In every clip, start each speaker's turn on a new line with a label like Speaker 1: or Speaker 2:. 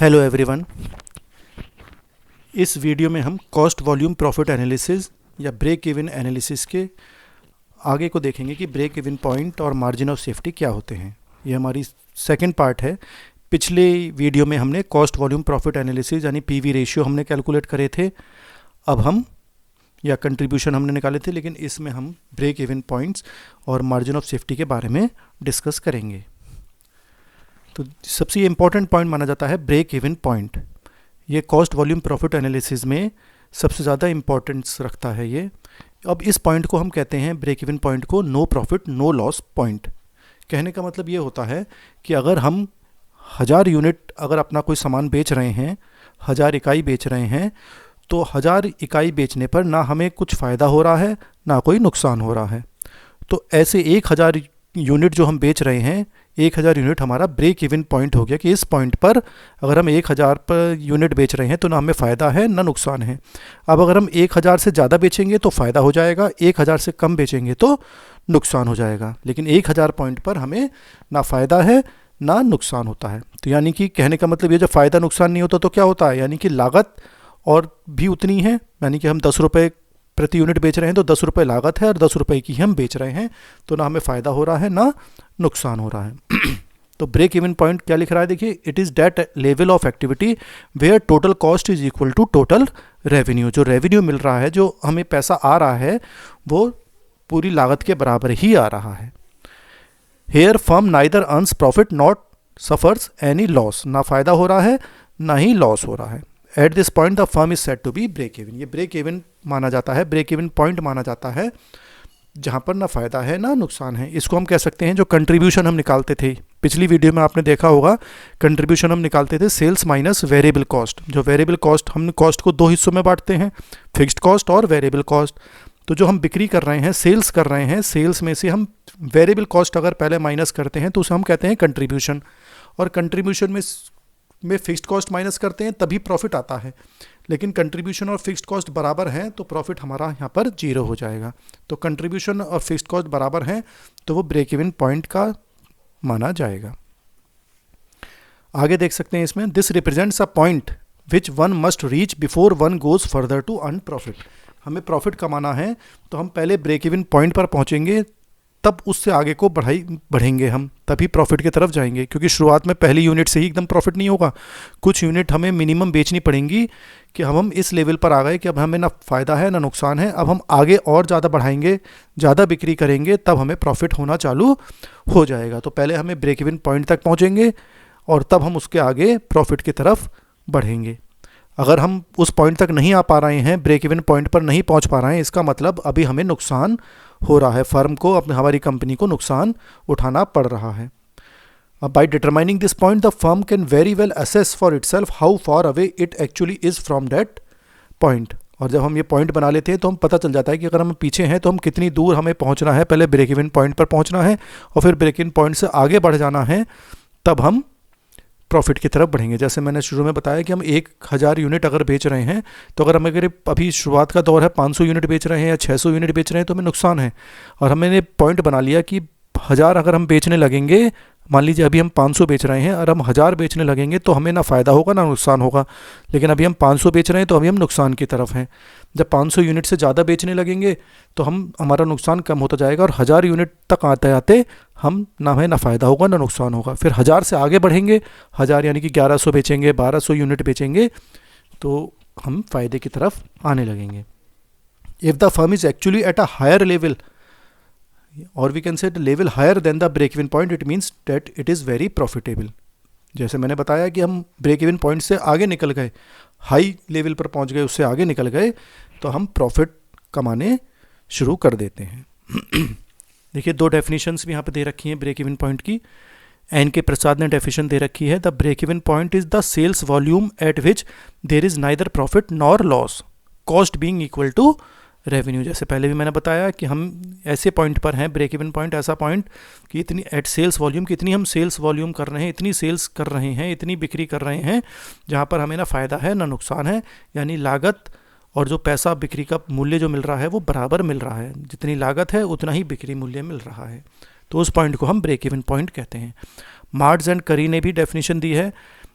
Speaker 1: Hello everyone. इस video में हम कॉस्ट वॉल्यूम प्रॉफिट एनालिसिस या ब्रेक इवन एनालिसिस के आगे को देखेंगे कि ब्रेक इवन पॉइंट और मार्जिन ऑफ सेफ्टी क्या होते हैं। ये हमारी सेकंड पार्ट है। पिछले वीडियो में हमने कॉस्ट वॉल्यूम प्रॉफिट एनालिसिस यानी पीवी रेशियो हमने कैलकुलेट करे थे, अब हम या कंट्रीब्यूशन हमने निकाले थे, लेकिन इसमें हम ब्रेक इवन पॉइंट्स और मार्जिन ऑफ सेफ्टी के बारे में डिस्कस करेंगे। तो सबसे इम्पॉर्टेंट पॉइंट माना जाता है ब्रेक इवन पॉइंट। ये कॉस्ट वॉल्यूम प्रॉफिट एनालिसिस में सबसे ज़्यादा इम्पॉर्टेंस रखता है ये। अब इस पॉइंट को हम कहते हैं, ब्रेक इवन पॉइंट को, no profit no loss point. कहने का मतलब ये होता है कि अगर हम 1000 यूनिट अगर अपना कोई सामान बेच रहे हैं, 1000 इकाई बेच रहे हैं, तो 1000 इकाई बेचने पर ना हमें कुछ फ़ायदा हो रहा है ना कोई नुकसान हो रहा है। तो ऐसे 1000 यूनिट जो हम बेच रहे हैं, 1000 यूनिट हमारा ब्रेक इवन पॉइंट हो गया कि इस पॉइंट पर अगर हम 1000 पर यूनिट बेच रहे हैं तो ना हमें फ़ायदा है ना नुकसान है। अब अगर हम 1000 से ज़्यादा बेचेंगे तो फ़ायदा हो जाएगा, 1000 से कम बेचेंगे तो नुकसान हो जाएगा। लेकिन 1000 पॉइंट पर हमें ना फ़ायदा है ना नुकसान होता है। तो यानी कि कहने का मतलब ये, जब फ़ायदा नुकसान नहीं होता तो क्या होता है, यानी कि लागत और भी उतनी है, यानी कि हम 10 रुपये प्रति यूनिट बेच रहे हैं तो 10 रुपये लागत है और 10 रुपये की हम बेच रहे हैं, तो ना हमें फ़ायदा हो रहा है ना नुकसान हो रहा है। तो ब्रेक इवन पॉइंट क्या लिख रहा है, देखिए, it is that level of activity where total cost is equal to total revenue. जो रेवेन्यू मिल रहा है, जो हमें पैसा आ रहा है, वो पूरी लागत के बराबर ही आ रहा है। Here firm neither earns profit not suffers any loss. ना फ़ायदा हो रहा है ना ही लॉस हो रहा है। At this point the firm is set to be break even. ये ब्रेक इवन माना जाता है, ब्रेक इवन पॉइंट माना जाता है जहाँ पर ना फ़ायदा है ना नुकसान है। इसको हम कह सकते हैं, जो कंट्रीब्यूशन हम निकालते थे पिछली वीडियो में, आपने देखा होगा, कंट्रीब्यूशन हम निकालते थे सेल्स माइनस वेरिएबल कॉस्ट। जो वेरिएबल कॉस्ट, हम कॉस्ट को 2 हिस्सों में बांटते हैं, फिक्स्ड कॉस्ट और वेरिएबल कॉस्ट। तो जो हम बिक्री कर रहे हैं, सेल्स कर रहे हैं, सेल्स में से हम वेरिएबल कॉस्ट अगर पहले माइनस करते हैं तो उसे हम कहते हैं कंट्रीब्यूशन। और कंट्रीब्यूशन में फिक्स्ड कॉस्ट माइनस करते हैं तभी प्रॉफिट आता है। लेकिन कंट्रीब्यूशन और फिक्स्ड कॉस्ट बराबर हैं तो प्रॉफिट हमारा यहाँ पर 0 हो जाएगा। तो कंट्रीब्यूशन और फिक्स्ड कॉस्ट बराबर हैं तो वो ब्रेक इवन पॉइंट का माना जाएगा। आगे देख सकते हैं इसमें, this represents a point which one must reach before one goes further to earn profit. हमें प्रॉफिट कमाना है तो हम पहले ब्रेक इवन पॉइंट पर पहुँचेंगे, तब उससे आगे को बढ़ेंगे हम, तभी प्रॉफिट की तरफ जाएंगे। क्योंकि शुरुआत में पहली यूनिट से ही एकदम प्रॉफिट नहीं होगा, कुछ यूनिट हमें मिनिमम बेचनी पड़ेंगी कि हम इस लेवल पर आ गए कि अब हमें ना फ़ायदा है ना नुकसान है। अब हम आगे और ज़्यादा बढ़ाएंगे, ज़्यादा बिक्री करेंगे, तब हमें प्रॉफिट होना चालू हो जाएगा। तो पहले हमें ब्रेक इवन पॉइंट तक पहुँचेंगे और तब हम उसके आगे प्रॉफिट की तरफ बढ़ेंगे। अगर हम उस पॉइंट तक नहीं आ पा रहे हैं, ब्रेक इवन पॉइंट पर नहीं पहुंच पा रहे हैं, इसका मतलब अभी हमें नुकसान हो रहा है, फर्म को, अपने हमारी कंपनी को नुकसान उठाना पड़ रहा है। By determining this point the firm can very well assess for itself how far away it actually is from that point. और जब हम ये पॉइंट बना लेते हैं तो हम पता चल जाता है कि अगर हम पीछे हैं तो हम कितनी दूर हमें पहुंचना है। पहले ब्रेक इवन पॉइंट पर पहुंचना है और फिर ब्रेक इवन पॉइंट से आगे बढ़ जाना है, तब हम प्रॉफिट की तरफ बढ़ेंगे। जैसे मैंने शुरू में बताया कि हम 1000 यूनिट अगर बेच रहे हैं, तो अगर हम अभी शुरुआत का दौर है 500 यूनिट बेच रहे हैं या 600 यूनिट बेच रहे हैं तो हमें नुकसान है। और हमने पॉइंट बना लिया कि 1000 अगर हम बेचने लगेंगे, मान लीजिए अभी हम 500 बेच रहे हैं और हम 1000 बेचने लगेंगे तो हमें ना फ़ायदा होगा ना नुकसान होगा। लेकिन अभी हम 500 बेच रहे हैं तो अभी हम नुकसान की तरफ हैं। जब 500 यूनिट से ज़्यादा बेचने लगेंगे तो हमारा नुकसान कम होता जाएगा और 1000 यूनिट तक आते आते हम ना हमें ना फ़ायदा होगा ना नुकसान होगा। फिर 1000 से आगे बढ़ेंगे, 1000 यानी कि 1100 बेचेंगे, 1200 यूनिट बेचेंगे, तो हम फ़ायदे की तरफ आने लगेंगे। If the firm is actually at a higher level, or we can say the level higher than the break even point, it means that it is very profitable। जैसे मैंने बताया कि हम ब्रेक इवन पॉइंट से आगे निकल गए, high level पर पहुंच गए, उससे आगे निकल गए, तो हम प्रॉफिट कमाने शुरू कर देते हैं। देखिए, 2 डेफिनेशंस भी यहाँ पे दे रखी हैं ब्रेक इवन पॉइंट की। एन के प्रसाद ने डेफिनेशन दे रखी है, the break even point is the sales volume at which there is neither profit nor loss, cost being equal to revenue. जैसे पहले भी मैंने बताया कि हम ऐसे पॉइंट पर हैं, ब्रेक इवन पॉइंट ऐसा पॉइंट कि इतनी एट सेल्स वॉल्यूम, कितनी हम सेल्स वॉल्यूम कर रहे हैं, इतनी सेल्स कर रहे हैं, इतनी बिक्री कर रहे हैं जहाँ पर हमें ना फ़ायदा है ना नुकसान है। यानी लागत और जो पैसा, बिक्री का मूल्य जो मिल रहा है वो बराबर मिल रहा है, जितनी लागत है उतना ही बिक्री मूल्य मिल रहा है। तो उस पॉइंट को हम ब्रेक इवन पॉइंट कहते हैं। मार्ट्स एंड करी ने भी डेफिनेशन दी है,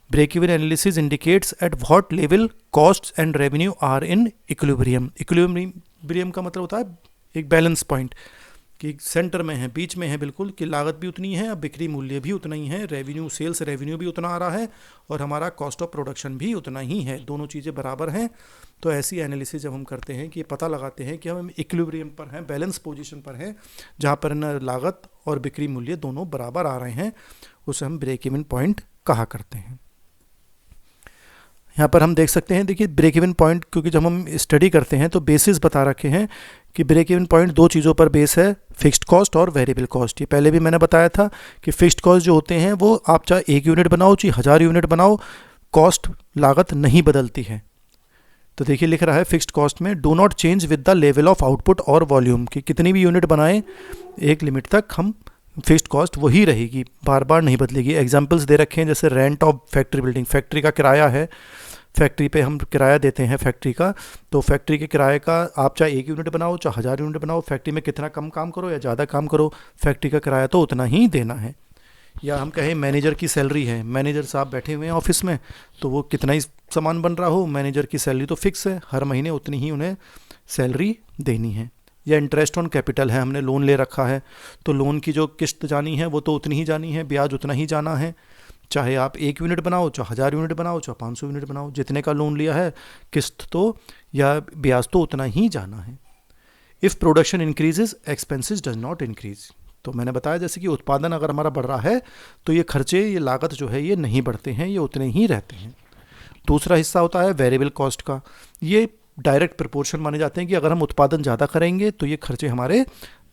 Speaker 1: break even analysis indicates at what level costs and revenue are in equilibrium. Equilibrium का मतलब होता है एक बैलेंस पॉइंट, कि सेंटर में है, बीच में है बिल्कुल, कि लागत भी उतनी है, बिक्री मूल्य भी उतना ही है, रेवेन्यू सेल्स रेवेन्यू भी उतना आ रहा है और हमारा कॉस्ट ऑफ प्रोडक्शन भी उतना ही है, दोनों चीज़ें बराबर हैं। तो ऐसी एनालिसिस जब हम करते हैं कि पता लगाते हैं कि हम इक्विलिब्रियम पर हैं, बैलेंस पोजीशन पर हैं, जहाँ पर न लागत और बिक्री मूल्य दोनों बराबर आ रहे हैं, उसे हम ब्रेक इवन पॉइंट कहा करते हैं। यहाँ पर हम देख सकते हैं, देखिए ब्रेक इवन पॉइंट, क्योंकि जब हम स्टडी करते हैं तो बेसिस बता रखे हैं कि ब्रेक इवन पॉइंट दो चीज़ों पर बेस है, फिक्स्ड कॉस्ट और वेरिएबल कॉस्ट। ये पहले भी मैंने बताया था कि फिक्स्ड कॉस्ट जो होते हैं वो आप चाहे 1 यूनिट बनाओ चाहे 1000 यूनिट बनाओ, कॉस्ट लागत नहीं बदलती है। तो देखिए लिख रहा है फिक्स्ड कॉस्ट में, do not change with the level of output और वॉल्यूम, कि कितनी भी यूनिट बनाएं एक लिमिट तक हम फिक्स्ड कॉस्ट वही रहेगी, बार बार नहीं बदलेगी। एग्जाम्पल्स दे रखे हैं, जैसे rent of factory building, factory का किराया है, फैक्ट्री पे हम किराया देते हैं फैक्ट्री का, तो फैक्ट्री के किराए का आप चाहे 1 यूनिट बनाओ चाहे 1000 यूनिट बनाओ, फैक्ट्री में कितना कम काम करो या ज़्यादा काम करो, फैक्ट्री का किराया तो उतना ही देना है। या हम कहें मैनेजर की सैलरी है, मैनेजर साहब बैठे हुए हैं ऑफिस में, तो वो कितना ही सामान बन रहा हो, मैनेजर की सैलरी तो फिक्स है, हर महीने उतनी ही उन्हें सैलरी देनी है। या इंटरेस्ट ऑन कैपिटल है, हमने लोन ले रखा है, तो लोन की जो किस्त जानी है वो तो उतनी ही जानी है, ब्याज उतना ही जाना है, चाहे आप 1 यूनिट बनाओ चाहे 1000 यूनिट बनाओ चाहे 500 यूनिट बनाओ, जितने का लोन लिया है किस्त तो या ब्याज तो उतना ही जाना है। If production increases expenses does not increase, तो मैंने बताया जैसे कि उत्पादन अगर हमारा बढ़ रहा है तो ये खर्चे, ये लागत जो है ये नहीं बढ़ते हैं, ये उतने ही रहते हैं। दूसरा हिस्सा होता है वेरिएबल कॉस्ट का, ये डायरेक्ट प्रोपोर्शन माने जाते हैं कि अगर हम उत्पादन ज़्यादा करेंगे तो ये खर्चे हमारे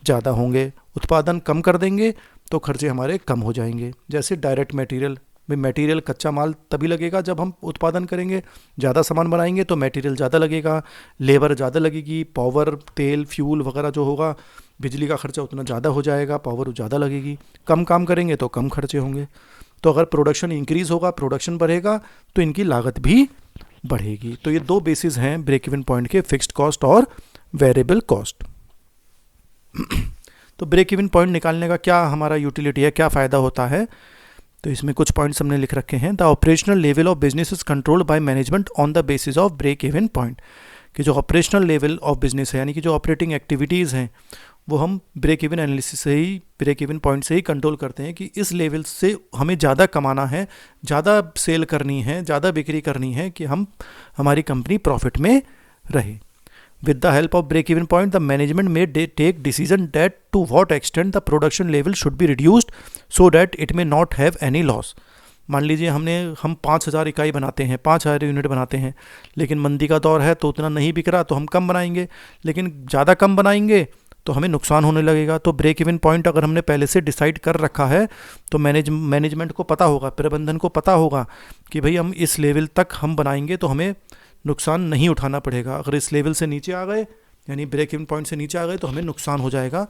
Speaker 1: ज़्यादा होंगे, उत्पादन कम कर देंगे तो खर्चे हमारे कम हो जाएंगे। जैसे डायरेक्ट मटेरियल, भाई मटेरियल कच्चा माल तभी लगेगा जब हम उत्पादन करेंगे, ज़्यादा सामान बनाएंगे तो मटेरियल ज़्यादा लगेगा, लेबर ज़्यादा लगेगी, पावर तेल फ्यूल वगैरह जो होगा, बिजली का खर्चा उतना ज़्यादा हो जाएगा, पावर ज़्यादा लगेगी। कम काम करेंगे तो कम खर्चे होंगे। तो अगर प्रोडक्शन इंक्रीज़ होगा, प्रोडक्शन बढ़ेगा तो इनकी लागत भी बढ़ेगी। तो ये दो बेसिस हैं ब्रेक इवन पॉइंट के, फिक्स्ड कॉस्ट और वेरिएबल कॉस्ट। तो ब्रेक इवन पॉइंट निकालने का क्या हमारा यूटिलिटी है, क्या फ़ायदा होता है, तो इसमें कुछ पॉइंट्स हमने लिख रखे हैं। The operational level of business is controlled by management on the basis of break even point, कि जो ऑपरेशनल लेवल ऑफ बिजनेस है यानी कि जो ऑपरेटिंग एक्टिविटीज़ हैं वो हम ब्रेक इवन एनालिसिस से ही, ब्रेक इवन पॉइंट से ही कंट्रोल करते हैं कि इस लेवल से हमें ज़्यादा कमाना है, ज़्यादा सेल करनी है, ज़्यादा बिक्री करनी है कि हमारी कंपनी प्रॉफिट में रहे। With the help of break-even point, the management may take decision that to what extent the production level should be reduced so that it may not have any loss. मान लीजिए हम 5000 इकाई बनाते हैं, 5000 unit बनाते हैं, लेकिन मंदी का दौर है तो उतना नहीं बिक रहा तो हम कम बनाएंगे, लेकिन ज़्यादा कम बनाएंगे तो हमें नुकसान होने लगेगा। तो ब्रेक इवन पॉइंट अगर हमने पहले से डिसाइड कर रखा है तो मैनेजमेंट को पता होगा, प्रबंधन को पता होगा कि भाई हम इस लेवल तक हम बनाएंगे तो हमें नुकसान नहीं उठाना पड़ेगा। अगर इस लेवल से नीचे आ गए यानी ब्रेक इवन पॉइंट से नीचे आ गए तो हमें नुकसान हो जाएगा,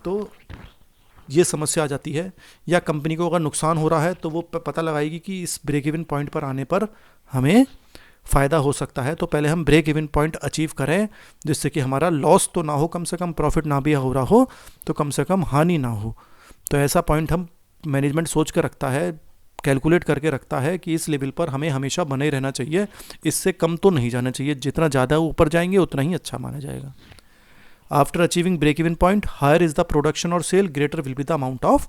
Speaker 1: तो ये समस्या आ जाती है। या कंपनी को अगर नुकसान हो रहा है तो वो पता लगाएगी कि इस ब्रेक इवन पॉइंट पर आने पर हमें फ़ायदा हो सकता है, तो पहले हम ब्रेक इवन पॉइंट अचीव करें जिससे कि हमारा लॉस तो ना हो, कम से कम प्रॉफिट ना भी हो रहा हो तो कम से कम हानि ना हो। तो ऐसा पॉइंट हम मैनेजमेंट सोच कर रखता है, कैलकुलेट करके रखता है कि इस लेवल पर हमें हमेशा बने रहना चाहिए, इससे कम तो नहीं जाना चाहिए, जितना ज़्यादा ऊपर जाएंगे उतना ही अच्छा माना जाएगा। After achieving break even point higher is the production और sale, greater will be the amount of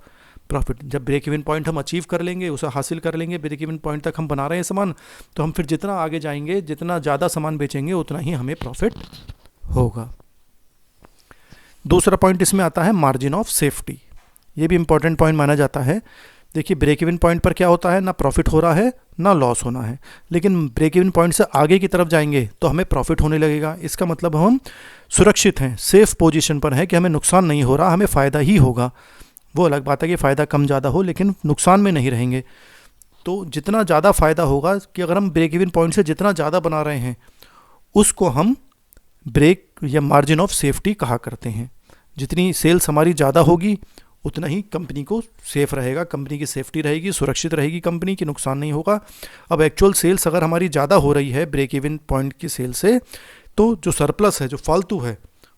Speaker 1: profit. जब ब्रेक इवन पॉइंट हम अचीव कर लेंगे, उसे हासिल कर लेंगे, ब्रेक इवन पॉइंट तक हम बना रहे हैं सामान, तो हम फिर जितना आगे जाएंगे, जितना ज़्यादा सामान बेचेंगे उतना ही हमें प्रॉफिट होगा। दूसरा पॉइंट इसमें आता है मार्जिन ऑफ सेफ्टी, ये भी इंपॉर्टेंट पॉइंट माना जाता है। देखिए ब्रेक इवन पॉइंट पर क्या होता है, ना प्रॉफिट हो रहा है ना लॉस होना है, लेकिन ब्रेक इवन पॉइंट से आगे की तरफ जाएंगे तो हमें प्रॉफिट होने लगेगा। इसका मतलब हम सुरक्षित हैं, सेफ पोजीशन पर हैं कि हमें नुकसान नहीं हो रहा, हमें फ़ायदा ही होगा। वो अलग बात है कि फ़ायदा कम ज़्यादा हो, लेकिन नुकसान में नहीं रहेंगे। तो जितना ज़्यादा फ़ायदा होगा, कि अगर हम ब्रेक इवन पॉइंट से जितना ज़्यादा बना रहे हैं उसको हम ब्रेक या मार्जिन ऑफ सेफ्टी कहा करते हैं। जितनी सेल्स हमारी ज़्यादा होगी उतना ही कंपनी को सेफ रहेगा, कंपनी की सेफ्टी रहेगी, सुरक्षित रहेगी कंपनी, की नुकसान नहीं होगा। अब एक्चुअल सेल्स अगर हमारी ज़्यादा हो रही है ब्रेक इवन पॉइंट की सेल से, तो जो सरप्लस है, जो फालतू है,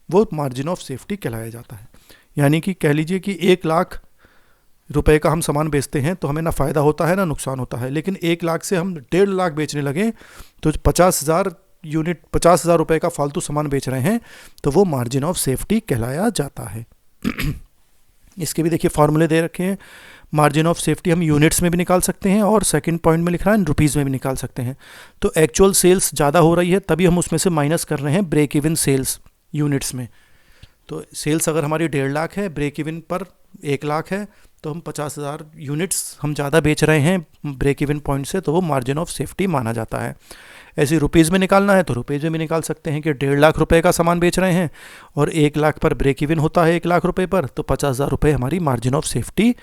Speaker 1: वो मार्जिन ऑफ सेफ्टी कहलाया जाता है। यानी कि कह लीजिए कि 1 लाख रुपए का हम सामान बेचते हैं तो हमें ना फ़ायदा होता है ना नुकसान होता है, लेकिन 1 लाख से हम 1.5 लाख बेचने लगे तो 50,000 यूनिट 50,000 रुपये का फालतू सामान बेच रहे हैं, तो वो मार्जिन ऑफ सेफ्टी कहलाया जाता है। इसके भी देखिए फॉर्मूले दे रखे हैं। मार्जिन ऑफ सेफ्टी हम यूनिट्स में भी निकाल सकते हैं और सेकंड पॉइंट में लिख रहा है रुपीज़ में भी निकाल सकते हैं। तो एक्चुअल सेल्स ज़्यादा हो रही है तभी हम उसमें से माइनस कर रहे हैं ब्रेक इवन सेल्स यूनिट्स में। तो सेल्स अगर हमारी 1.5 लाख है, ब्रेक इवन पर 1 लाख है, तो हम 50,000 यूनिट्स हम ज़्यादा बेच रहे हैं ब्रेक इवन पॉइंट से, तो वो मार्जिन ऑफ सेफ्टी माना जाता है। ऐसे रुपीज़ में निकालना है तो रुपीज़ में भी निकाल सकते हैं कि 1.5 लाख रुपए का सामान बेच रहे हैं और 1 लाख पर ब्रेक इवन होता है 1 लाख रुपए पर, तो 50,000 रुपये हमारी मार्जिन ऑफ सेफ्टी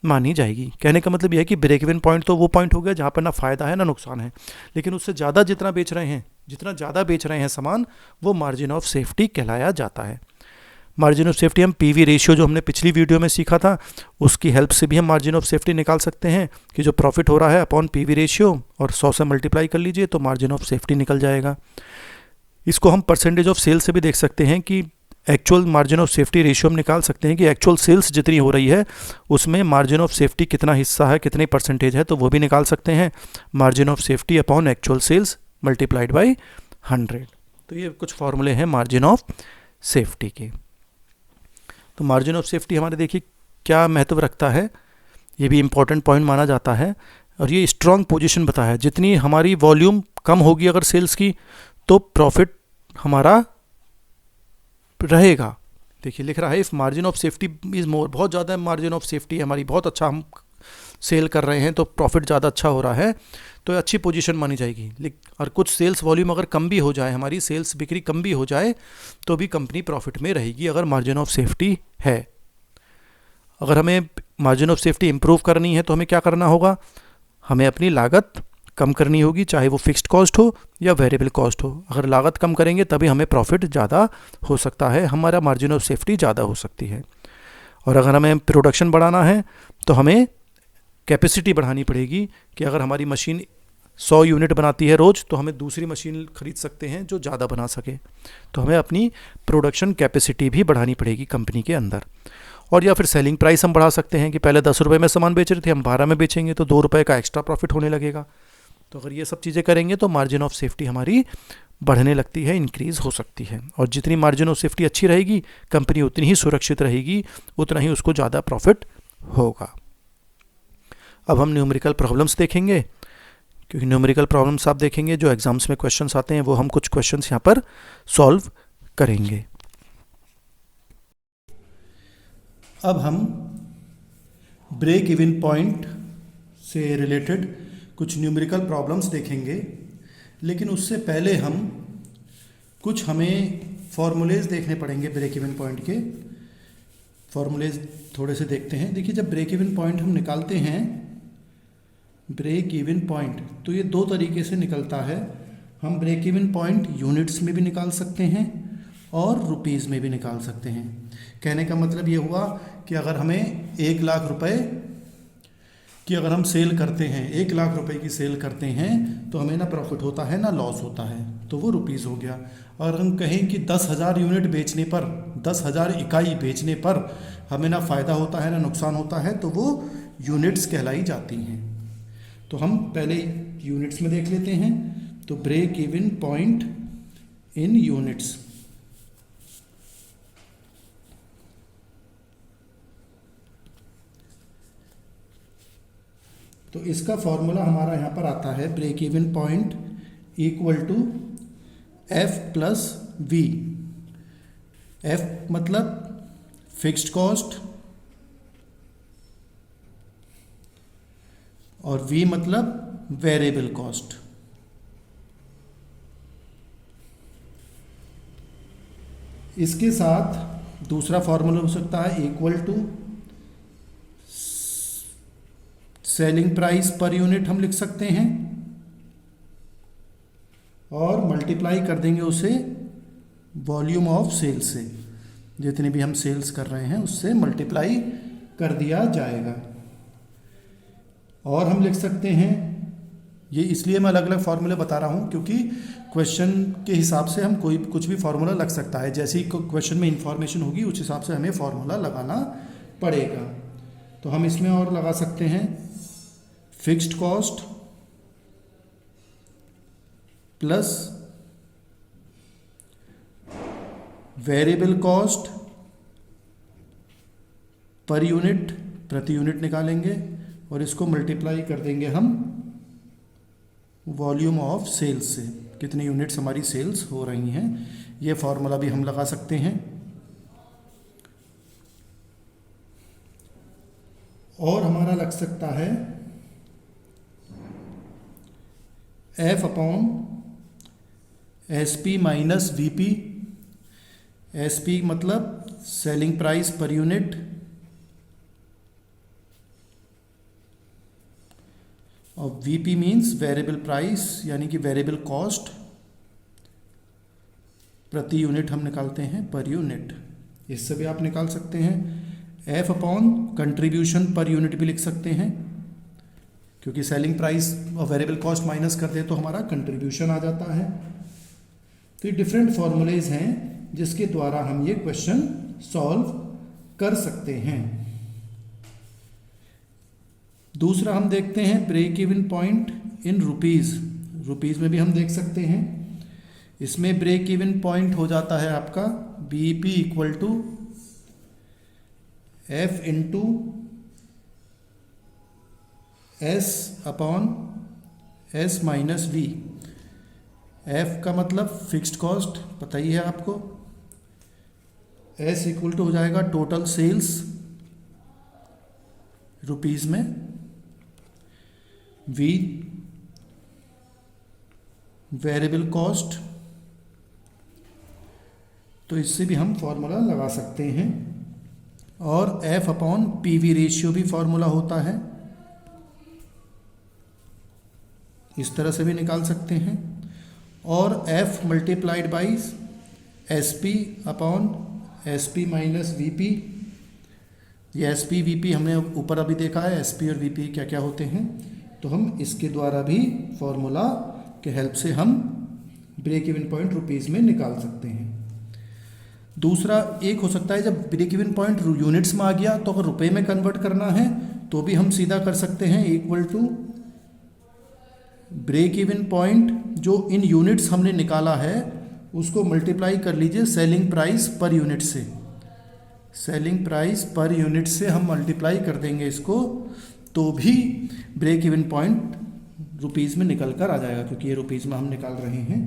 Speaker 1: मानी जाएगी। कहने का मतलब यह है कि ब्रेक इवन पॉइंट तो वो पॉइंट हो गया जहाँ पर ना फ़ायदा है ना नुकसान है, लेकिन उससे ज़्यादा जितना बेच रहे हैं, जितना ज़्यादा बेच रहे हैं सामान, वो मार्जिन ऑफ सेफ्टी कहलाया जाता है। मार्जिन ऑफ सेफ्टी हम पीवी रेशियो जो हमने पिछली वीडियो में सीखा था उसकी हेल्प से भी हम मार्जिन ऑफ सेफ्टी निकाल सकते हैं कि जो प्रॉफिट हो रहा है अपॉन पीवी रेशियो और 100 से मल्टीप्लाई कर लीजिए तो मार्जिन ऑफ सेफ्टी निकल जाएगा। इसको हम परसेंटेज ऑफ सेल्स से भी देख सकते हैं कि actual margin of safety ratio हम निकाल सकते हैं कि एक्चुअल सेल्स जितनी हो रही है उसमें मार्जिन ऑफ सेफ्टी कितना हिस्सा है, कितनी परसेंटेज है, तो वो भी निकाल सकते हैं। Margin of safety upon actual sales multiplied by 100। तो ये कुछ फॉर्मूले हैं मार्जिन ऑफ सेफ्टी के। तो मार्जिन ऑफ सेफ्टी हमारे देखिए क्या महत्व रखता है, ये भी इम्पॉर्टेंट पॉइंट माना जाता है। और ये स्ट्रॉन्ग पोजीशन बताया है, जितनी हमारी वॉल्यूम कम होगी अगर सेल्स की तो प्रॉफिट हमारा रहेगा। देखिए लिख रहा है if margin of safety is more, बहुत ज़्यादा मार्जिन ऑफ सेफ्टी हमारी बहुत अच्छा, हम सेल कर रहे हैं तो प्रॉफिट ज़्यादा अच्छा हो रहा है तो अच्छी पोजीशन मानी जाएगी। और कुछ सेल्स वॉल्यूम अगर कम भी हो जाए, हमारी सेल्स बिक्री कम भी हो जाए तो भी कंपनी प्रॉफिट में रहेगी अगर मार्जिन ऑफ सेफ्टी है। अगर हमें मार्जिन ऑफ सेफ्टी इंप्रूव करनी है तो हमें क्या करना होगा, हमें अपनी लागत कम करनी होगी, चाहे वो फिक्स्ड कॉस्ट हो या वेरिएबल कॉस्ट हो। अगर लागत कम करेंगे तभी हमें प्रॉफिट ज़्यादा हो सकता है, हमारा मार्जिन ऑफ सेफ्टी ज़्यादा हो सकती है। और अगर हमें प्रोडक्शन बढ़ाना है तो हमें कैपेसिटी बढ़ानी पड़ेगी कि अगर हमारी मशीन 100 यूनिट बनाती है रोज़ तो हमें दूसरी मशीन खरीद सकते हैं जो ज़्यादा बना सके। तो हमें अपनी प्रोडक्शन कैपेसिटी भी बढ़ानी पड़ेगी कंपनी के अंदर। और या फिर सेलिंग प्राइस हम बढ़ा सकते हैं कि पहले 10 रुपये में सामान बेच रहे थे, हम 12 में बेचेंगे तो 2 रुपये का एक्स्ट्रा प्रॉफिट होने लगेगा। तो अगर ये सब चीज़ें करेंगे तो मार्जिन ऑफ सेफ्टी हमारी बढ़ने लगती है, इंक्रीज़ हो सकती है। और जितनी मार्जिन ऑफ सेफ्टी अच्छी रहेगी कंपनी उतनी ही सुरक्षित रहेगी, उतना ही उसको ज़्यादा प्रॉफिट होगा। अब हम न्यूमेरिकल प्रॉब्लम्स देखेंगे, क्योंकि न्यूमेरिकल प्रॉब्लम्स आप देखेंगे जो एग्जाम्स में क्वेश्चंस आते हैं वो हम कुछ क्वेश्चंस यहाँ पर सॉल्व करेंगे। अब हम ब्रेक इवन पॉइंट से रिलेटेड कुछ न्यूमेरिकल प्रॉब्लम्स देखेंगे, लेकिन उससे पहले हम कुछ हमें फॉर्मूलेज देखने पड़ेंगे ब्रेक इवन पॉइंट के। फॉर्मूलेज थोड़े से देखते हैं। देखिए जब ब्रेक इवन पॉइंट हम निकालते हैं, ब्रेक इवन पॉइंट, तो ये 2 तरीके से निकलता है। हम ब्रेक इवन पॉइंट यूनिट्स में भी निकाल सकते हैं और रुपीज़ में भी निकाल सकते हैं। कहने का मतलब ये हुआ कि अगर हमें 1 लाख रुपए की अगर हम सेल करते हैं, 1 लाख रुपए की सेल करते हैं तो हमें ना प्रॉफिट होता है ना लॉस होता है, तो वो रुपीज़ हो गया। और हम कहें कि 10,000 यूनिट बेचने पर, 10,000 इकाई बेचने पर हमें ना फ़ायदा होता है ना नुकसान होता है, तो वो यूनिट्स कहलाई जाती हैं। तो हम पहले यूनिट्स में देख लेते हैं। तो break even point in units, तो इसका फॉर्मूला हमारा यहाँ पर आता है break even point equal to F plus V। F मतलब फिक्स्ड कॉस्ट और V मतलब वेरिएबल कॉस्ट। इसके साथ दूसरा फॉर्मूला हो सकता है equal to selling price per unit हम लिख सकते हैं और मल्टीप्लाई कर देंगे उसे वॉल्यूम ऑफ सेल्स से, जितनी भी हम सेल्स कर रहे हैं उससे मल्टीप्लाई कर दिया जाएगा। और हम लिख सकते हैं, ये इसलिए मैं अलग अलग फार्मूले बता रहा हूँ क्योंकि क्वेश्चन के हिसाब से हम कोई कुछ भी फार्मूला लग सकता है। जैसे ही क्वेश्चन में इंफॉर्मेशन होगी उस हिसाब से हमें फार्मूला लगाना पड़ेगा। तो हम इसमें और लगा सकते हैं fixed cost plus variable cost per unit, प्रति यूनिट निकालेंगे और इसको मल्टीप्लाई कर देंगे हम वॉल्यूम ऑफ सेल्स से, कितनी यूनिट्स हमारी सेल्स हो रही हैं। ये फॉर्मूला भी हम लगा सकते हैं। और हमारा लग सकता है F upon SP minus VP। SP मतलब सेलिंग प्राइस पर यूनिट और VP मीन्स वेरिएबल प्राइस यानी कि वेरिएबल कॉस्ट, प्रति यूनिट हम निकालते हैं पर यूनिट। इससे भी आप निकाल सकते हैं। F upon contribution per unit भी लिख सकते हैं, क्योंकि सेलिंग प्राइस और वेरिएबल कॉस्ट माइनस कर दे तो हमारा कंट्रीब्यूशन आ जाता है। तो ये डिफरेंट फॉर्मूलेज हैं जिसके द्वारा हम ये क्वेश्चन सॉल्व कर सकते हैं। दूसरा हम देखते हैं break even point in rupees. Rupees में भी हम देख सकते हैं। इसमें ब्रेक इवन पॉइंट हो जाता है आपका BP equal to F into S upon S minus V. F का मतलब फिक्स्ड कॉस्ट पता ही है आपको। एस इक्वल टू हो जाएगा टोटल सेल्स रुपीज़ में, वी वेरिएबल कॉस्ट। तो इससे भी हम फॉर्मूला लगा सकते हैं। और एफ अपॉन पीवी रेशियो भी फॉर्मूला होता है, इस तरह से भी निकाल सकते हैं। और F multiplied by S P upon S P minus V P. ये एस पी वी पी हमने ऊपर अभी देखा है, एस पी और वी पी क्या क्या होते हैं। तो हम इसके द्वारा भी फॉर्मूला के हेल्प से हम ब्रेक इवन पॉइंट रुपीज़ में निकाल सकते हैं। दूसरा एक हो सकता है जब ब्रेक इवन पॉइंट यूनिट्स में आ गया तो अगर रुपए में कन्वर्ट करना है तो भी हम सीधा कर सकते हैं, equal to break even point जो इन यूनिट्स हमने निकाला है उसको मल्टीप्लाई कर लीजिए सेलिंग प्राइस पर यूनिट से। सेलिंग प्राइस पर यूनिट से हम मल्टीप्लाई कर देंगे इसको, तो भी ब्रेक इवन पॉइंट रुपीज़ में निकल कर आ जाएगा, क्योंकि ये रुपीज़ में हम निकाल रहे हैं।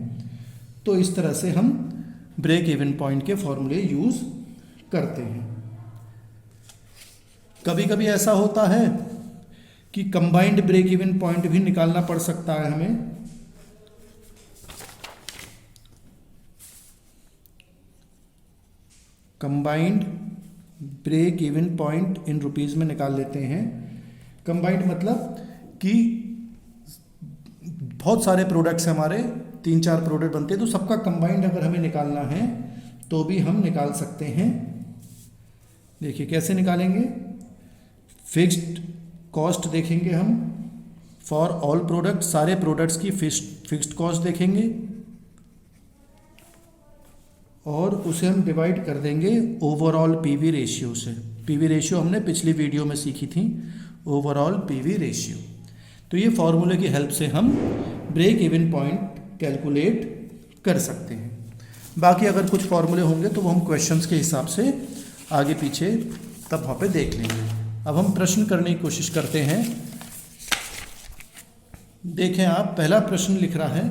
Speaker 1: तो इस तरह से हम ब्रेक इवन पॉइंट के फॉर्मूले यूज़ करते हैं। कभी कभी ऐसा होता है कि कंबाइंड ब्रेक इवन पॉइंट भी निकालना पड़ सकता है हमें। Combined break even point in rupees में निकाल लेते हैं। कंबाइंड मतलब कि बहुत सारे प्रोडक्ट्स हमारे 3-4 प्रोडक्ट बनते हैं, तो सबका कंबाइंड अगर हमें निकालना है तो भी हम निकाल सकते हैं। देखिए कैसे निकालेंगे। फिक्स्ड कॉस्ट देखेंगे हम फॉर ऑल प्रोडक्ट, सारे प्रोडक्ट्स की फिक्स्ड कॉस्ट देखेंगे और उसे हम डिवाइड कर देंगे ओवरऑल पीवी रेशियो से। पीवी रेशियो हमने पिछली वीडियो में सीखी थी, ओवरऑल पीवी रेशियो। तो ये फॉर्मूले की हेल्प से हम ब्रेक इवन पॉइंट कैलकुलेट कर सकते हैं। बाकी अगर कुछ फॉर्मूले होंगे तो वो हम क्वेश्चंस के हिसाब से आगे पीछे तब वहाँ पे देख लेंगे। अब हम प्रश्न करने की कोशिश करते हैं। देखें आप, पहला प्रश्न लिख रहा है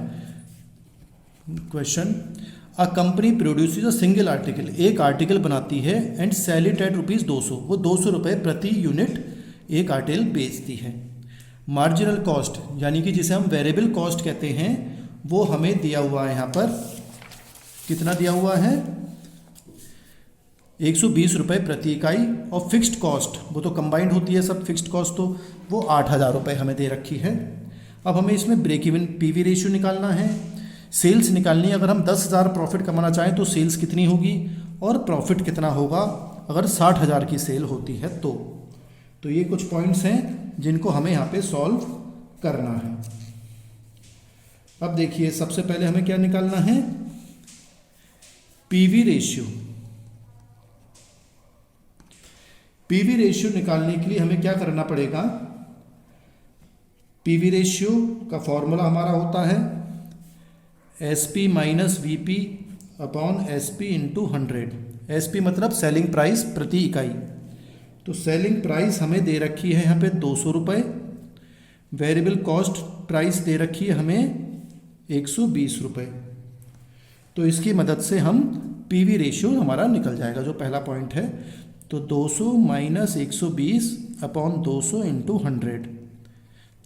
Speaker 1: question, a company produces a single article, एक आर्टिकल बनाती है and sell it at rupees 200, वो 200 रुपये प्रति यूनिट एक आर्टिकल बेचती है। मार्जिनल कॉस्ट यानी कि जिसे हम वेरिएबल कॉस्ट कहते हैं वो हमें दिया हुआ है। यहाँ पर कितना दिया हुआ है, 120 रुपये प्रति इकाई। और फिक्स्ड कॉस्ट वो तो कंबाइंड होती है सब फिक्स्ड कॉस्ट, तो वो 8000 रुपये हमें दे रखी है। अब हमें इसमें ब्रेक इवन पीवी रेशियो निकालना है, सेल्स निकालनी है। अगर हम 10,000 प्रॉफिट कमाना चाहें तो सेल्स कितनी होगी और प्रॉफिट कितना होगा अगर 60,000 की सेल होती है तो ये कुछ पॉइंट्स हैं जिनको हमें यहाँ पे सॉल्व करना है। अब देखिए सबसे पहले हमें क्या निकालना है, पीवी रेशियो। पीवी रेशियो निकालने के लिए हमें क्या करना पड़ेगा? पीवी रेशियो का फॉर्मूला हमारा होता है SP minus VP upon SP into 100। SP मतलब सेलिंग प्राइस प्रति इकाई। तो सेलिंग प्राइस हमें दे रखी है यहाँ पे 200 रुपये, वेरिएबल कॉस्ट प्राइस दे रखी है हमें 120 रुपये। तो इसकी मदद से हम पीवी रेशियो हमारा निकल जाएगा, जो पहला पॉइंट है। तो 200 माइनस 120 अपॉन 200 इंटू 100,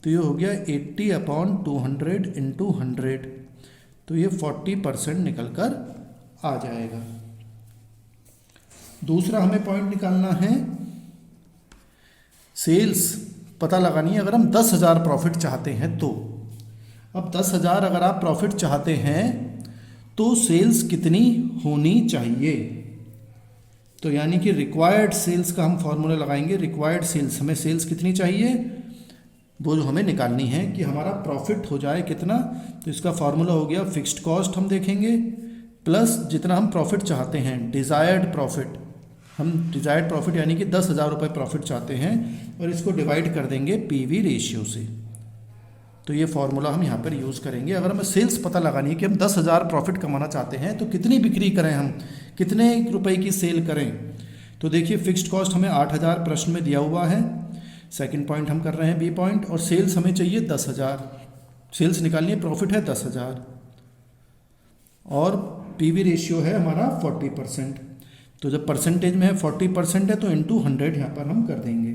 Speaker 1: तो ये हो गया 80 अपॉन 200 इंटू 100, तो ये 40% निकल कर आ जाएगा। दूसरा हमें पॉइंट निकालना है, सेल्स पता लगानी है। अगर हम 10,000 प्रॉफिट चाहते हैं तो अब 10,000 अगर आप प्रॉफिट चाहते हैं तो सेल्स कितनी होनी चाहिए? तो यानी कि रिक्वायर्ड सेल्स का हम फॉर्मूला लगाएंगे। रिक्वायर्ड सेल्स, हमें सेल्स कितनी चाहिए वो जो हमें निकालनी है कि हमारा प्रॉफिट हो जाए कितना। तो इसका फॉर्मूला हो गया फिक्स्ड कॉस्ट हम देखेंगे प्लस जितना हम प्रॉफिट चाहते हैं, डिज़ायर्ड प्रॉफिट। हम डिज़ायर्ड प्रॉफिट यानी कि 10,000 रुपये प्रॉफिट चाहते हैं और इसको डिवाइड कर देंगे पीवी रेशियो से। तो ये फॉर्मूला हम यहाँ पर यूज़ करेंगे। अगर हमें सेल्स पता लगानी है कि हम 10,000 प्रॉफिट कमाना चाहते हैं तो कितनी बिक्री करें, हम कितने रुपए की सेल करें। तो देखिए फिक्स्ड कॉस्ट हमें 8,000 प्रश्न में दिया हुआ है। सेकंड पॉइंट हम कर रहे हैं बी पॉइंट, और सेल्स हमें चाहिए 10,000। सेल्स निकालनी है, प्रॉफिट है 10,000 और पीवी रेशियो है हमारा 40%। तो जब परसेंटेज में है 40% है तो इंटू 100 यहाँ पर हम कर देंगे।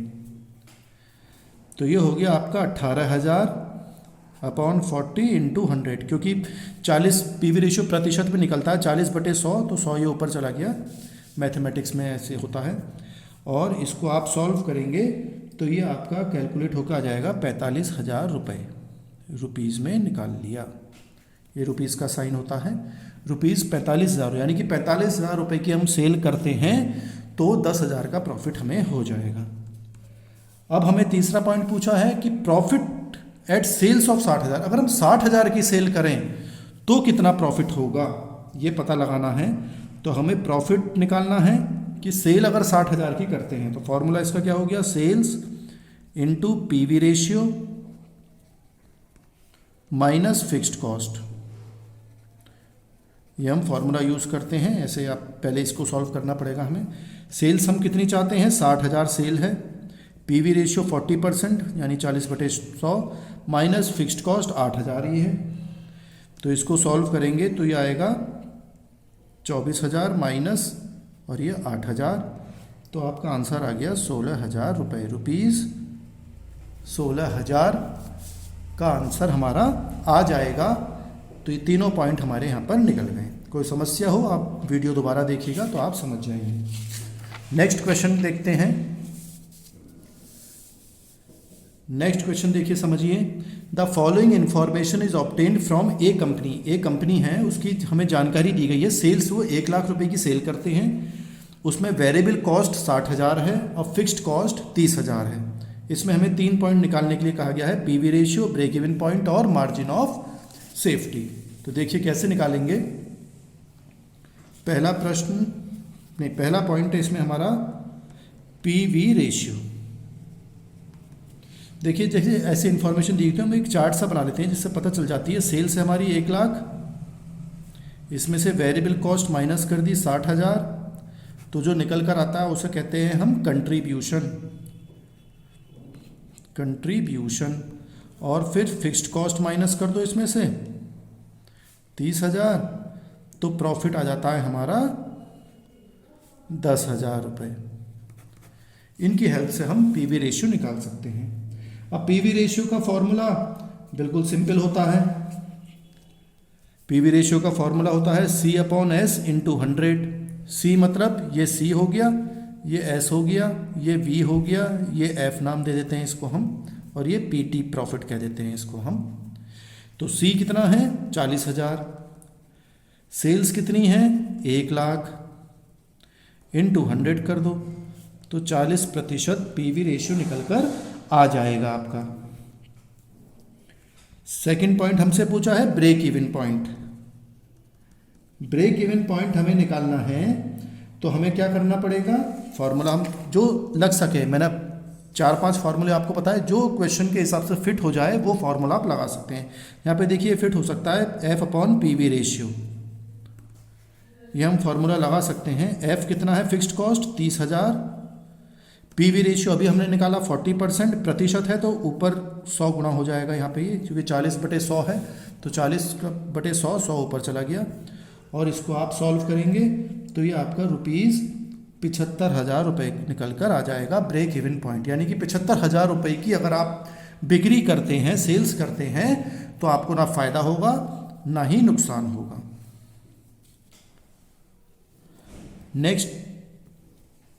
Speaker 1: तो ये हो गया आपका 18,000 अपॉन 40 इंटू 100, क्योंकि 40 पीवी रेशियो प्रतिशत में निकलता है, 40/100, तो 100 ये ऊपर चला गया। मैथमेटिक्स में ऐसे होता है। और इसको आप सॉल्व करेंगे तो ये आपका कैलकुलेट होकर आ जाएगा 45,000 रुपये। रुपीज़ में निकाल लिया, ये रुपीज़ का साइन होता है। रुपीज़ 45,000, यानी कि 45,000 रुपये की हम सेल करते हैं तो 10,000 का प्रॉफिट हमें हो जाएगा। अब हमें तीसरा पॉइंट पूछा है कि प्रॉफिट एट सेल्स ऑफ 60,000, अगर हम 60,000 की सेल करें तो कितना प्रॉफिट होगा, ये पता लगाना है। तो हमें प्रॉफिट निकालना है कि सेल अगर 60,000 की करते हैं तो फॉर्मूला इसका क्या हो गया, sales into PV ratio minus fixed cost. ये हम फॉर्मूला यूज़ करते हैं। ऐसे आप पहले इसको सॉल्व करना पड़ेगा हमें। सेल्स हम कितनी चाहते हैं, 60,000 सेल है, पीवी रेशियो 40% यानी 40/100 माइनस फिक्स्ड कॉस्ट 8,000 ये है। तो इसको सॉल्व करेंगे तो ये आएगा 24,000 माइनस और ये 8,000, तो आपका आंसर आ गया 16,000 रुपये। रुपीज़ 16,000 का आंसर हमारा आ जाएगा। तो ये तीनों पॉइंट हमारे यहाँ पर निकल गए। कोई समस्या हो आप वीडियो दोबारा देखिएगा तो आप समझ जाएंगे। नेक्स्ट क्वेश्चन देखते हैं। नेक्स्ट क्वेश्चन देखिए, समझिए। The following information is obtained from A company. A company है, उसकी हमें जानकारी दी गई है। सेल्स वो 1 लाख रुपए की सेल करते हैं, उसमें वेरिएबल कॉस्ट 60,000 है और फिक्स्ड कॉस्ट 30,000 है। इसमें हमें 3 पॉइंट निकालने के लिए कहा गया है, PV ratio, break even point और मार्जिन ऑफ सेफ्टी। तो देखिए कैसे निकालेंगे। पहला पॉइंट है इसमें हमारा पीवी रेशियो। देखिए जैसे ऐसी इन्फॉर्मेशन दी तो हम एक चार्ट सा बना लेते हैं जिससे पता चल जाती है। सेल्स है हमारी 1 लाख, इसमें से वेरिएबल कॉस्ट माइनस कर दी 60,000, तो जो निकल कर आता है उसे कहते हैं हम कंट्रीब्यूशन। और फिर फिक्स्ड कॉस्ट माइनस कर दो इसमें से 30,000, तो प्रॉफिट आ जाता है हमारा 10,000 रुपये। इनकी हेल्प से हम पीवी रेशियो निकाल सकते हैं। अब पीवी रेशियो का फॉर्मूला बिल्कुल सिंपल होता है। पीवी रेशियो का फॉर्मूला होता है C/S इंटू 100। C मतलब ये C हो गया, ये S हो गया, ये V हो गया, ये F नाम दे देते हैं इसको हम, और ये PT प्रॉफिट कह देते हैं इसको हम। तो C कितना है 40,000, सेल्स कितनी है 1 लाख, इंटू 100 कर दो तो 40% पीवी रेशियो निकल कर आ जाएगा आपका। सेकंड पॉइंट हमसे पूछा है break even point. Break even point हमें निकालना है तो हमें क्या करना पड़ेगा, फार्मूला हम जो लग सके, मैंने 4-5 फार्मूले आपको बताए, जो क्वेश्चन के हिसाब से फिट हो जाए वो फार्मूला आप लगा सकते हैं। यहाँ पे देखिए फिट हो सकता है F/PV रेशियो, ये हम फार्मूला लगा सकते हैं। F कितना है, फिक्स्ड कॉस्ट 30,000, PV रेशियो अभी हमने निकाला 40%, प्रतिशत है तो ऊपर 100 गुना हो जाएगा यहाँ पे, ये क्योंकि 40/100 है तो 40/100, 100 ऊपर चला गया। और इसको आप सॉल्व करेंगे तो ये आपका ₹75,000 निकल कर आ जाएगा ब्रेक इवन पॉइंट। यानी कि 75,000 रुपये की अगर आप बिक्री करते हैं, सेल्स करते हैं, तो आपको ना फ़ायदा होगा ना ही नुकसान होगा। नेक्स्ट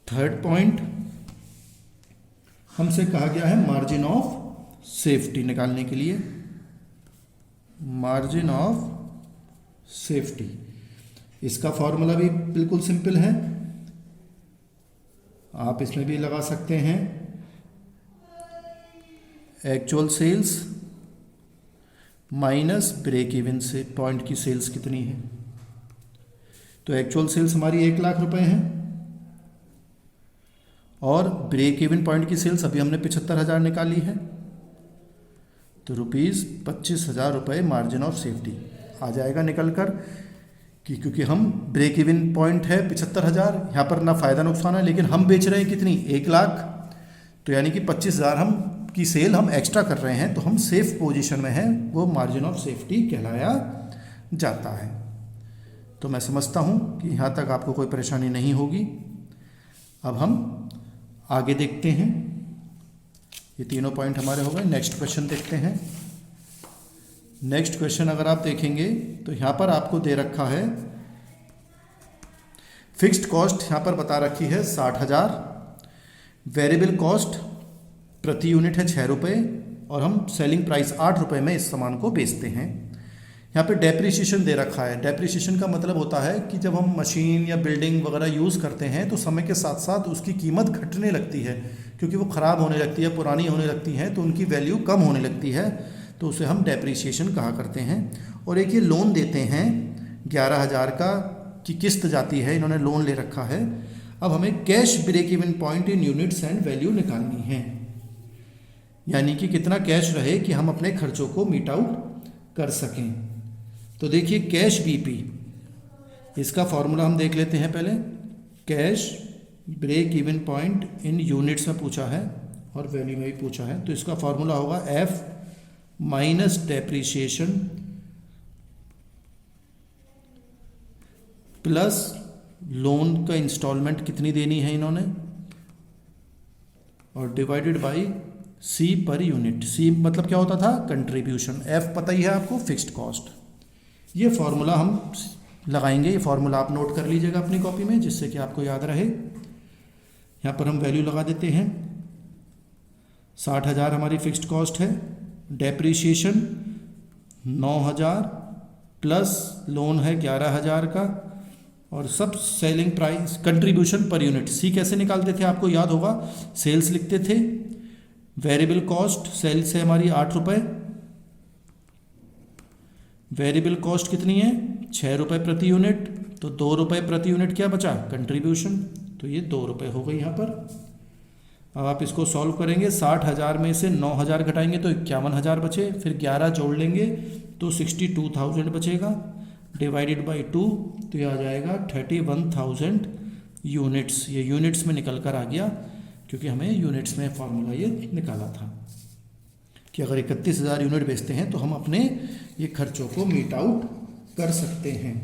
Speaker 1: थर्ड पॉइंट, हमसे कहा गया है मार्जिन ऑफ सेफ्टी निकालने के लिए। मार्जिन ऑफ सेफ्टी, इसका फॉर्मूला भी बिल्कुल सिंपल है, आप इसमें भी लगा सकते हैं। Actual sales minus break even से पॉइंट की सेल्स कितनी है, तो एक्चुअल सेल्स हमारी 1 लाख रुपए हैं और ब्रेक इवन पॉइंट की सेल्स अभी हमने 75,000 निकाली है, तो ₹25,000 मार्जिन ऑफ सेफ्टी आ जाएगा निकल कर। क्योंकि हम ब्रेक इवन पॉइंट है 75,000, यहाँ पर ना फ़ायदा नुकसान है, लेकिन हम बेच रहे हैं कितनी, 1 लाख, तो यानी कि 25,000 हम की सेल हम एक्स्ट्रा कर रहे हैं, तो हम सेफ पोजीशन में हैं, वो मार्जिन ऑफ सेफ्टी कहलाया जाता है। तो मैं समझता हूँ कि यहाँ तक आपको कोई परेशानी नहीं होगी। अब हम आगे देखते हैं, ये तीनों पॉइंट हमारे हो गए। नेक्स्ट क्वेश्चन देखते हैं। नेक्स्ट क्वेश्चन अगर आप देखेंगे तो यहाँ पर आपको दे रखा है फिक्स्ड कॉस्ट, यहाँ पर बता रखी है 60,000, वेरिएबल कॉस्ट प्रति यूनिट है 6 रुपये और हम सेलिंग प्राइस 8 रुपये में इस सामान को बेचते हैं। यहाँ पे डेप्रिसिएशन दे रखा है। डेप्रिसिएशन का मतलब होता है कि जब हम मशीन या बिल्डिंग वगैरह यूज़ करते हैं तो समय के साथ साथ उसकी कीमत घटने लगती है, क्योंकि वो ख़राब होने लगती है, पुरानी होने लगती हैं, तो उनकी वैल्यू कम होने लगती है, तो उसे हम डेप्रिसिएशन कहा करते हैं। और एक ये लोन देते हैं 11,000 का की किस्त जाती है, इन्होंने लोन ले रखा है। अब हमें cash break even point in units and value निकालनी है, यानी कि कितना कैश रहे कि हम अपने खर्चों को मीट आउट कर सकें। तो देखिए कैश बीपी, इसका फॉर्मूला हम देख लेते हैं पहले। Cash break even point in units में पूछा है और वैल्यू में भी पूछा है, तो इसका फॉर्मूला होगा F minus depreciation plus loan का इंस्टॉलमेंट कितनी देनी है इन्होंने, और divided by C per unit. C मतलब क्या होता था, कंट्रीब्यूशन। F पता ही है आपको, फिक्स्ड कॉस्ट। ये फार्मूला हम लगाएंगे, ये फार्मूला आप नोट कर लीजिएगा अपनी कॉपी में, जिससे कि आपको याद रहे। यहाँ पर हम वैल्यू लगा देते हैं। 60,000 हमारी फिक्स्ड कॉस्ट है, डेप्रिसिएशन 9,000 प्लस लोन है 11,000 का, और सब selling price contribution per unit. C कैसे निकालते थे आपको याद होगा, सेल्स लिखते थे, वेरिएबल कॉस्ट सेल्स है हमारी 8 रुपये, वेरिएबल कॉस्ट कितनी है 6 रुपये प्रति यूनिट, तो 2 रुपये प्रति यूनिट क्या बचा, कंट्रीब्यूशन, तो ये 2 रुपये हो गई यहाँ पर। अब आप इसको सॉल्व करेंगे, 60,000 में से 9,000 घटाएंगे तो 51,000 बचे, फिर 11 जोड़ लेंगे तो 62,000 बचेगा, डिवाइडेड बाई 2 तो ये आ जाएगा 31,000 यूनिट्स। ये यूनिट्स में निकल कर आ गया, क्योंकि हमें यूनिट्स में फॉर्मूला ये निकाला था कि अगर 31,000 यूनिट बेचते हैं तो हम अपने ये खर्चों को मीट आउट कर सकते हैं।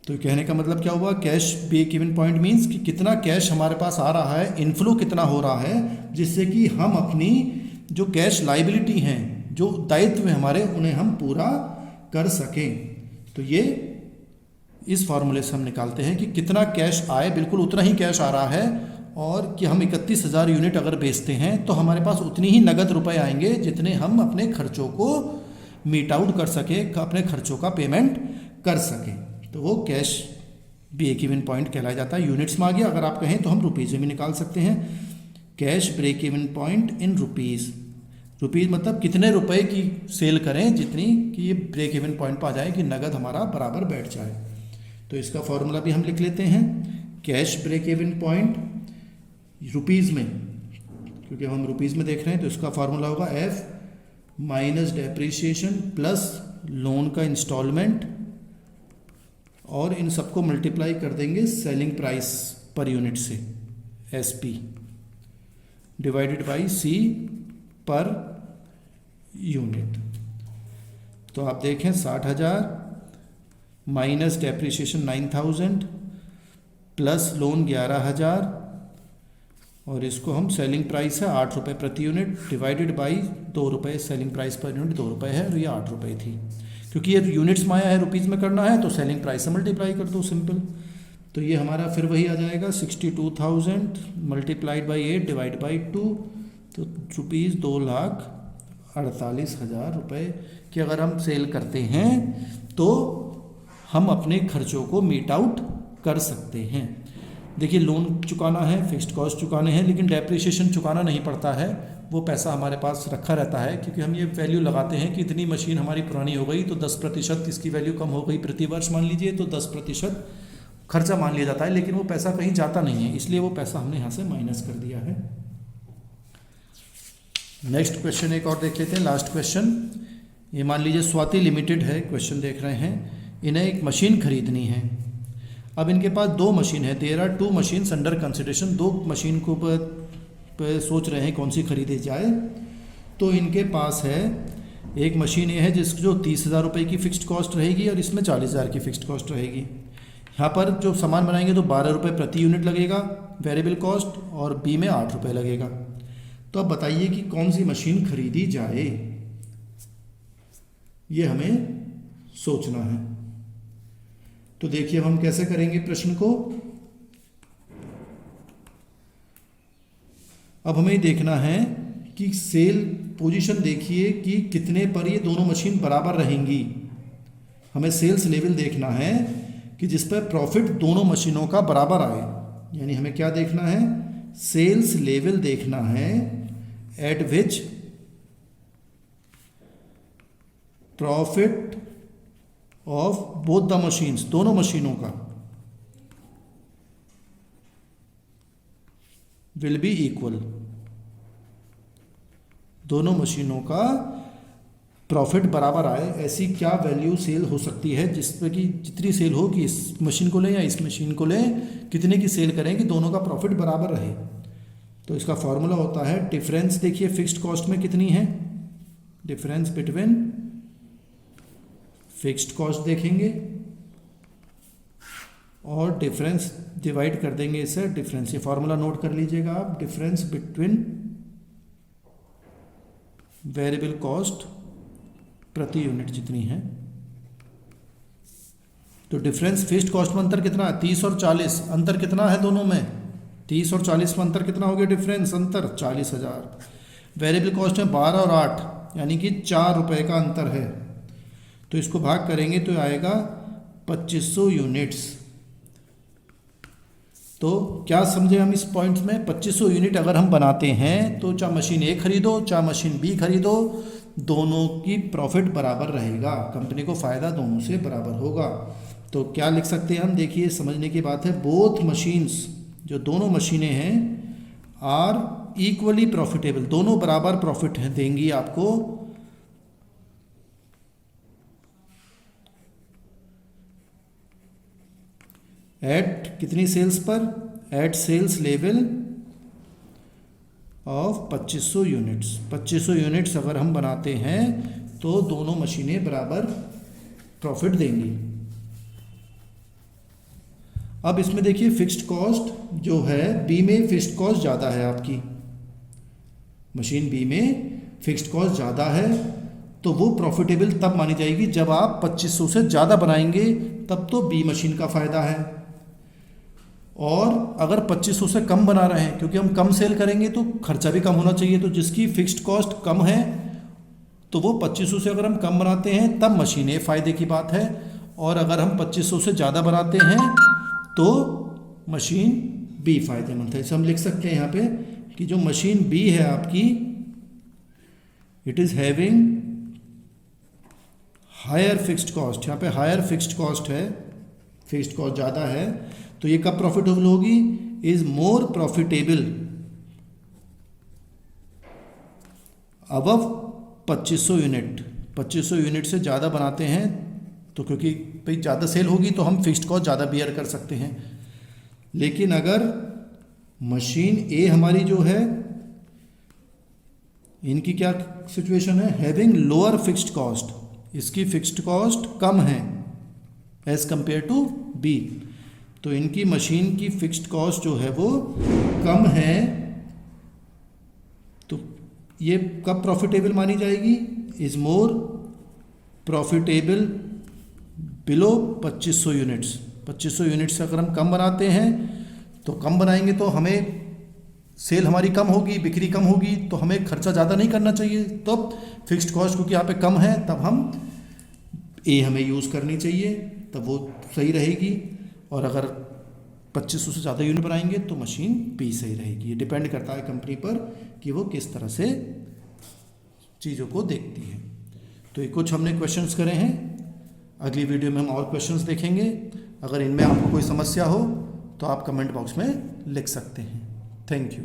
Speaker 1: तो कहने का मतलब क्या हुआ, cash break even point means कि कितना कैश हमारे पास आ रहा है, इनफ्लो कितना हो रहा है, जिससे कि हम अपनी जो कैश लाइबिलिटी हैं, जो दायित्व हैं हमारे, उन्हें हम पूरा कर सकें। तो ये इस फॉर्मूले से हम निकालते हैं कि कितना कैश आए, बिल्कुल उतना ही कैश आ रहा है, और कि हम 31,000 यूनिट अगर बेचते हैं तो हमारे पास उतनी ही नगद रुपए आएंगे जितने हम अपने खर्चों को मीट आउट कर सकें, अपने खर्चों का पेमेंट कर सकें। तो वो कैश ब्रेक इवन पॉइंट कहलाया जाता है। यूनिट्स में आ गया, अगर आप कहें तो हम रुपीज़ में भी निकाल सकते हैं। Cash break even point in rupees, rupees मतलब कितने रुपए की सेल करें जितनी कि ये ब्रेक इवन पॉइंट पर आ जाए कि नगद हमारा बराबर बैठ जाए। तो इसका फॉर्मूला भी हम लिख लेते हैं। Cash break even point rupees में, क्योंकि हम रुपीज़ में देख रहे हैं, तो इसका फार्मूला होगा F minus depreciation plus loan का इंस्टॉलमेंट, और इन सबको मल्टीप्लाई कर देंगे सेलिंग प्राइस पर यूनिट से, S P, divided by C per unit. तो आप देखें 60,000 माइनस डेप्रीशिएशन 9,000 प्लस लोन 11,000, और इसको हम सेलिंग प्राइस है 8 रुपये प्रति यूनिट डिवाइडेड बाई 2 रुपये, सेलिंग प्राइस पर यूनिट 2 रुपये है और ये 8 रुपये थी। क्योंकि ये यूनिट्स में आया है, रुपीज़ में करना है, तो सेलिंग प्राइस से मल्टीप्लाई कर दो, सिंपल। तो ये हमारा फिर वही आ जाएगा 62,000 मल्टीप्लाइड बाई 8 डिवाइड बाई 2, तो रुपीज़ 2,48,000 रुपये की अगर हम सेल करते हैं तो हम अपने खर्चों को मीट आउट कर सकते हैं। देखिए, लोन चुकाना है, फिक्स्ड कॉस्ट चुकाने हैं, लेकिन डेप्रिसिएशन चुकाना नहीं पड़ता है, वो पैसा हमारे पास रखा रहता है, क्योंकि हम ये वैल्यू लगाते हैं कि इतनी मशीन हमारी पुरानी हो गई तो 10% इसकी वैल्यू कम हो गई प्रति वर्ष मान लीजिए, तो 10% खर्चा मान लिया जाता है, लेकिन वो पैसा कहीं जाता नहीं है, इसलिए वो पैसा हमने यहाँ से माइनस कर दिया है। नेक्स्ट क्वेश्चन एक और देख लेते हैं, लास्ट क्वेश्चन। ये मान लीजिए स्वाति लिमिटेड है, क्वेश्चन देख रहे हैं, इन्हें एक मशीन खरीदनी है। अब इनके पास 2 मशीन है, there are 2 machines under consideration, 2 machine को पर सोच रहे हैं कौन सी खरीदी जाए। तो इनके पास है एक मशीन ये है जो 30,000 रुपये की फ़िक्स्ड कॉस्ट रहेगी और इसमें 40,000 की फ़िक्स्ड कॉस्ट रहेगी। यहाँ पर जो सामान बनाएंगे तो 12 रुपये प्रति यूनिट लगेगा वेरिएबल कॉस्ट, और बी में 8 रुपये लगेगा। तो अब बताइए कि कौन सी मशीन खरीदी जाए, ये हमें सोचना है। तो देखिए हम कैसे करेंगे प्रश्न को। अब हमें देखना है कि सेल पोजीशन देखिए कि कितने पर ये दोनों मशीन बराबर रहेंगी। हमें सेल्स लेवल देखना है कि जिस पर प्रॉफिट दोनों मशीनों का बराबर आए, यानी हमें क्या देखना है, सेल्स लेवल देखना है eight which profit of both the machines, दोनों मशीनों का विल बी इक्वल, दोनों मशीनों का प्रॉफिट बराबर आए। ऐसी क्या वैल्यू सेल हो सकती है जिसमें कि जितनी सेल हो कि इस मशीन को लें या इस मशीन को लें, कितने की सेल करें कि दोनों का प्रॉफिट बराबर रहे। तो इसका फॉर्मूला होता है डिफरेंस, देखिए फिक्स्ड कॉस्ट में कितनी है, डिफरेंस बिटवीन फिक्स्ड कॉस्ट देखेंगे और डिफरेंस डिवाइड कर देंगे इसे डिफरेंस, ये फॉर्मूला नोट कर लीजिएगा आप, डिफरेंस बिटवीन वेरिएबल कॉस्ट प्रति यूनिट जितनी है। तो डिफरेंस फिक्स्ड कॉस्ट में अंतर कितना है, 30 और 40, अंतर कितना है दोनों में, 30 और 40 में अंतर कितना हो गया, डिफरेंस अंतर 40,000। वेरिएबल कॉस्ट में 12 और 8 यानी कि 4 रुपये का अंतर है। तो इसको भाग करेंगे तो आएगा 2500 यूनिट्स। तो क्या समझे हम इस पॉइंट में, 2500 यूनिट अगर हम बनाते हैं तो चाहे मशीन ए खरीदो चाहे मशीन बी खरीदो, दोनों की प्रॉफिट बराबर रहेगा, कंपनी को फ़ायदा दोनों से बराबर होगा। तो क्या लिख सकते हैं हम, देखिए समझने की बात है, बोथ मशीन्स, जो दोनों मशीनें हैं, आर इक्वली प्रॉफिटेबल, दोनों बराबर प्रॉफिट है देंगी आपको एट कितनी सेल्स पर, at sales level of 2500 units. 2500 units अगर हम बनाते हैं तो दोनों मशीनें बराबर प्रॉफिट देंगी। अब इसमें देखिए फिक्स्ड कॉस्ट जो है बी में फिक्स्ड कॉस्ट ज़्यादा है, आपकी मशीन बी में फिक्स्ड कॉस्ट ज़्यादा है, तो वो प्रॉफिटेबल तब मानी जाएगी जब आप 2500 से ज़्यादा बनाएंगे, तब तो बी मशीन का फ़ायदा है। और अगर 2500 से कम बना रहे हैं, क्योंकि हम कम सेल करेंगे तो खर्चा भी कम होना चाहिए, तो जिसकी फिक्स्ड कॉस्ट कम है तो वो 2500 से अगर हम कम बनाते हैं तब मशीन ए फ़ायदे की बात है, और अगर हम 2500 से ज़्यादा बनाते हैं तो मशीन बी फ़ायदेमंद है। इसे हम लिख सकते हैं यहाँ पे कि जो मशीन बी है आपकी, it is having higher fixed cost, यहाँ पे हायर फिक्स्ड कॉस्ट है, फिक्स्ड कॉस्ट ज़्यादा है, तो ये कब प्रॉफिटेबल होगी, is more profitable above 2500 unit, 2500 unit से ज़्यादा बनाते हैं तो, क्योंकि भाई ज़्यादा सेल होगी तो हम फिक्स्ड कॉस्ट ज़्यादा बियर कर सकते हैं। लेकिन अगर मशीन ए हमारी जो है, इनकी क्या सिचुएशन है, हैविंग लोअर फिक्स्ड कॉस्ट, इसकी फिक्स्ड कॉस्ट कम है एज कंपेयर टू बी, तो इनकी मशीन की फिक्स्ड कॉस्ट जो है वो कम है, तो ये कब प्रॉफिटेबल मानी जाएगी, is more profitable below 2500 units. 2500 units से अगर हम कम बनाते हैं तो कम बनाएंगे तो हमें सेल हमारी कम होगी, बिक्री कम होगी, तो हमें खर्चा ज़्यादा नहीं करना चाहिए, तब फिक्स्ड कॉस्ट क्योंकि यहाँ पे कम है तब हम ए हमें यूज़ करनी चाहिए, तब वो सही रहेगी। और अगर 2500 से ज़्यादा यूनिट बनाएंगे तो मशीन बी सही रहेगी। ये डिपेंड करता है कंपनी पर कि वो किस तरह से चीज़ों को देखती है। तो ये कुछ हमने क्वेश्चंस करे हैं, अगली वीडियो में हम और क्वेश्चंस देखेंगे। अगर इनमें आपको कोई समस्या हो तो आप कमेंट बॉक्स में लिख सकते हैं। Thank you.